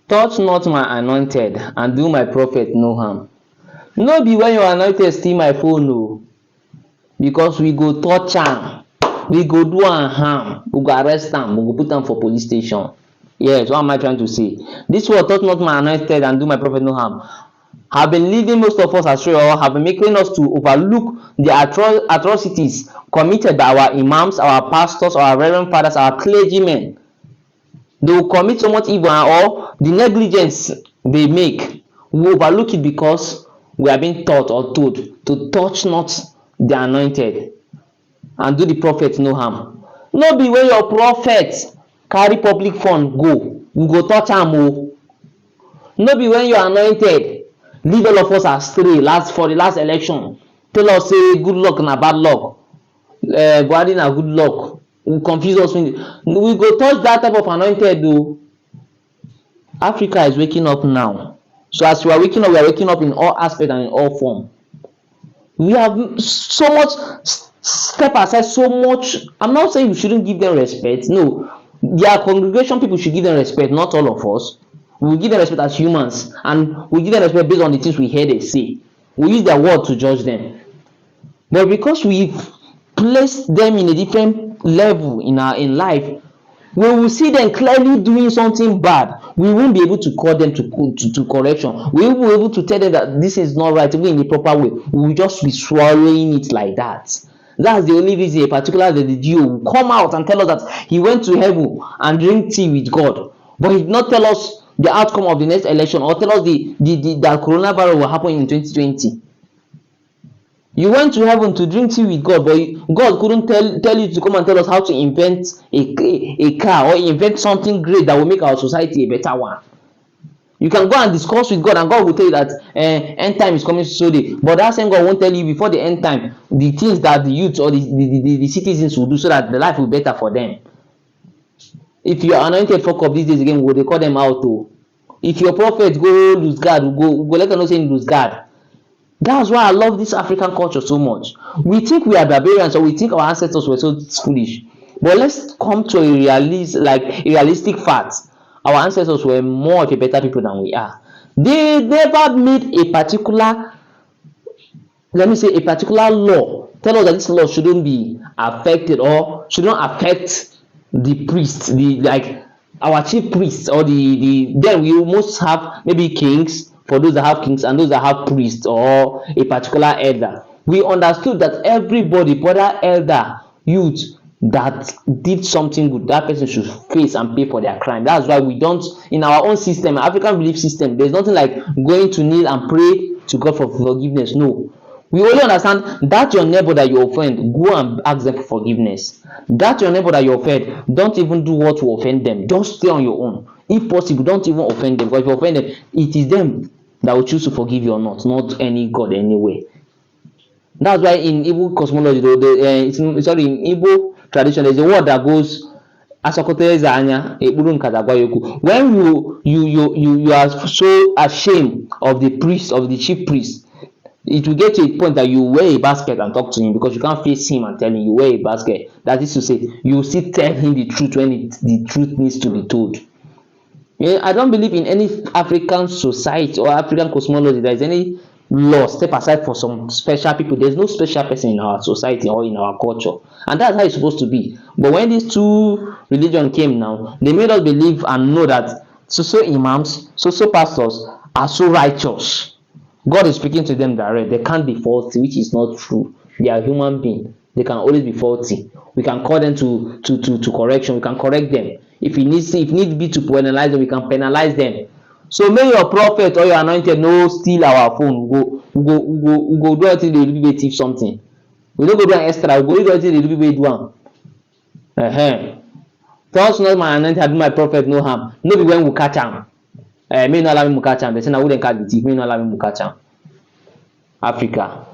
Touch not my anointed and do my prophet no harm. No be when your anointed steal my phone o, because we go touch am, we go do am harm, we go arrest am, we go put am for police station. Yes, what am I trying to say? This word touch not my anointed and do my prophet no harm have been leading most of us astray, or have been making us to overlook the atrocities committed by our imams, our pastors, our reverend fathers, our clergymen. They will commit so much evil, or the negligence they make, we overlook it because we are being taught or told to touch not the anointed and do the prophet no harm. No be when your prophet carry public fund go, we go touch am o. No be when your anointed lead all of us astray for the last election, tell us say good luck na bad luck, Buhari na good luck, confuse us. We go touch that type of anointed o. Africa is waking up now. So as we are waking up, we are waking up in all aspects and in all form. We have so much step aside, so much. I'm not saying we shouldn't give them respect. No, their congregation people should give them respect, not all of us. We give them respect as humans, and we give them respect based on the things we hear they say. We use their word to judge them. But because we've placed them in a different level in life, when we see them clearly doing something bad, we won't be able to call them to correction. We won't be able to tell them that this is not right, even in the proper way. We will just be swallowing it like that. That's the only reason a particular the Jew will come out and tell us that he went to heaven and drink tea with God, but he did not tell us the outcome of the next election, or tell us that coronavirus will happen in 2020. You went to heaven to drink tea with God, but God couldn't tell you to come and tell us how to invent a car, or invent something great that will make our society a better one. You can go and discuss with God, and God will tell you that end time is coming so day. But that same God won't tell you before the end time the things that the youth or the citizens will do so that the life will be better for them. If you are anointed fuck up these days again, will they call them out too? If your prophet go lose guard, we go let them know saying lose guard. That's why I love this African culture so much. We think we are barbarians, or we think our ancestors were so foolish. But let's come to a realistic fact. Our ancestors were more of a better people than we are. They never made a particular, let me say, a particular law tell us that this law shouldn't be affected, or shouldn't affect the priest, our chief priests, or then we must have maybe kings, for those that have kings, and those that have priests or a particular elder. We understood that everybody, whether elder, youth, that did something good, that person should face and pay for their crime. That's why we don't, in our own system, African belief system, there's nothing like going to kneel and pray to God for forgiveness. No, we only understand that your neighbor that you offend, go and ask them for forgiveness. That your neighbor that you offend, don't even do what to offend them. Just stay on your own. If possible, don't even offend them. Because if you offend them, it is them that will choose to forgive you or not any God anyway. That's why in Igbo cosmology, in Igbo tradition, there's a word that goes, when you are so ashamed of the priest, of the chief priest, it will get to a point that you wear a basket and talk to him, because you can't face him and tell him. You wear a basket. That is to say, you still tell him the truth when the truth needs to be told. Yeah, I don't believe in any African society or African cosmology there is any law step aside for some special people. There's no special person in our society or in our culture, and that's how it's supposed to be. But when these two religions came now, they made us believe and know that so imams, so pastors are so righteous. God is speaking to them direct. They can't be faulty, which is not true. They are human beings. They can always be faulty. We can call them to correction. We can correct them. If need be to penalize them, we can penalize them. So may your prophet or your anointed no steal our phone. We go do until the little thief something. We don't go do an extra. We go do until the little bit do am. Touch not my anointed, do my prophet no harm. No be when we catch am. May not allow me to catch am. They say na who dem catch the thief. May not allow me to catch am. Africa.